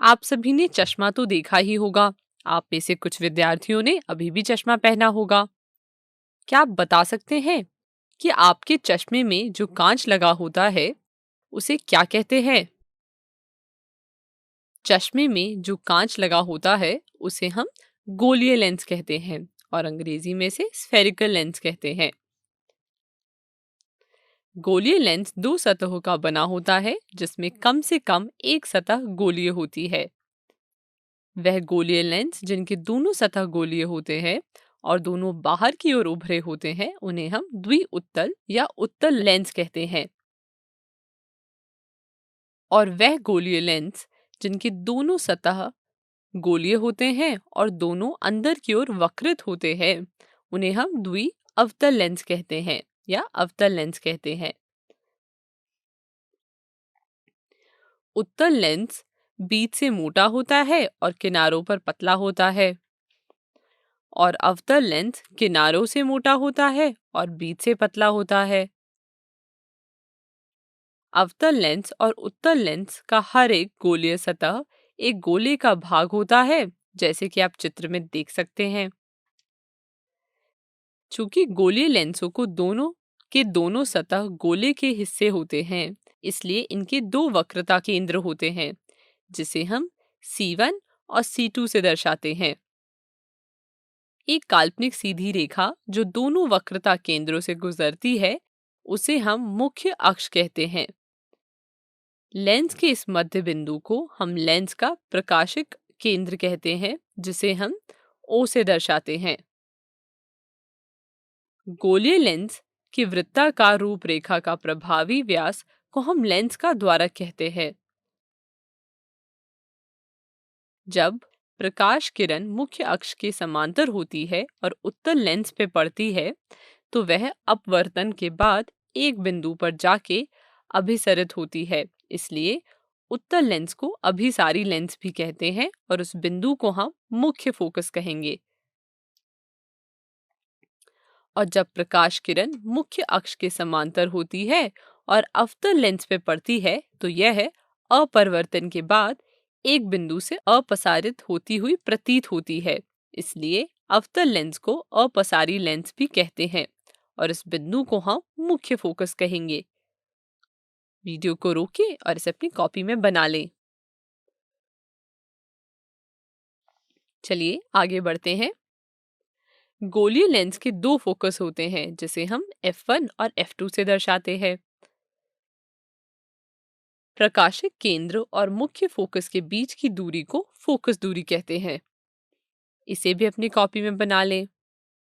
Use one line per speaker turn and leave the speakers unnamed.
आप सभी ने चश्मा तो देखा ही होगा। आप में से कुछ विद्यार्थियों ने अभी भी चश्मा पहना होगा। क्या आप बता सकते हैं कि आपके चश्मे में जो कांच लगा होता है उसे क्या कहते हैं? चश्मे में जो कांच लगा होता है उसे हम गोलीय लेंस कहते हैं और अंग्रेजी में से स्फेरिकल लेंस कहते हैं। गोलीय लेंस दो सतहों का बना होता है जिसमें कम से कम एक सतह गोलीय होती है। वह गोलीय लेंस जिनके दोनों सतह गोलीय होते हैं और दोनों बाहर की ओर उभरे होते हैं उन्हें हम द्विउत्तल या उत्तल लेंस कहते हैं। और वह गोलीय लेंस जिनके दोनों सतह गोलीय होते हैं और दोनों अंदर की ओर वक्रित होते हैं उन्हें हम द्वि अवतल लेंस कहते हैं या अवतल लेंस कहते हैं। उत्तल लेंस बीच से मोटा होता है और किनारों पर पतला होता है और अवतल लेंस किनारों से मोटा होता है और बीच से पतला होता है। अवतल लेंस और उत्तल लेंस का हर एक गोलीय सतह एक गोले का भाग होता है, जैसे कि आप चित्र में देख सकते हैं। चूंकि गोलीय लेंसों को दोनों सतह गोले के हिस्से होते हैं, इसलिए इनके दो वक्रता केंद्र होते हैं, जिसे हम C1 और C2 से दर्शाते हैं। एक काल्पनिक सीधी रेखा जो दोनों वक्रता केंद्रों से गुजरती है, उसे हम मुख्य अक्ष कहते हैं। लेंस के इस मध्य बिंदु को हम लेंस का प्रकाशिक केंद्र कहते हैं, जिसे हम O से दर्शाते हैं। गोलीय लेंस की वृत्ताकार रूपरेखा का प्रभावी व्यास को हम लेंस का द्वारक कहते हैं। जब प्रकाश किरण मुख्य अक्ष के समांतर होती है और उत्तल लेंस पे पड़ती है, तो वह अपवर्तन के बाद एक बिंदु पर जाके अभिसरित होती है। इसलिए उत्तल लेंस को अभिसारी लेंस भी कहते हैं और उस बिंदु को हम मुख्य फोकस कहेंगे। और जब प्रकाश किरण मुख्य अक्ष के समांतर होती है और अवतल लेंस पे पड़ती है, तो यह अपवर्तन के बाद एक बिंदु से अपसारित होती हुई प्रतीत होती है। इसलिए अवतल लेंस को अपसारी लेंस भी कहते हैं और इस बिंदु को हम मुख्य फोकस कहेंगे। वीडियो को रोकें और इसे अपनी कॉपी में बना लें। चलिए आगे बढ़ते हैं। गोलीय लेंस के दो फोकस होते हैं, जिसे हम F1 और F2 से दर्शाते हैं। प्रकाशिक केंद्र और मुख्य फोकस के बीच की दूरी को फोकस दूरी कहते हैं। इसे भी अपनी कॉपी में बना लें।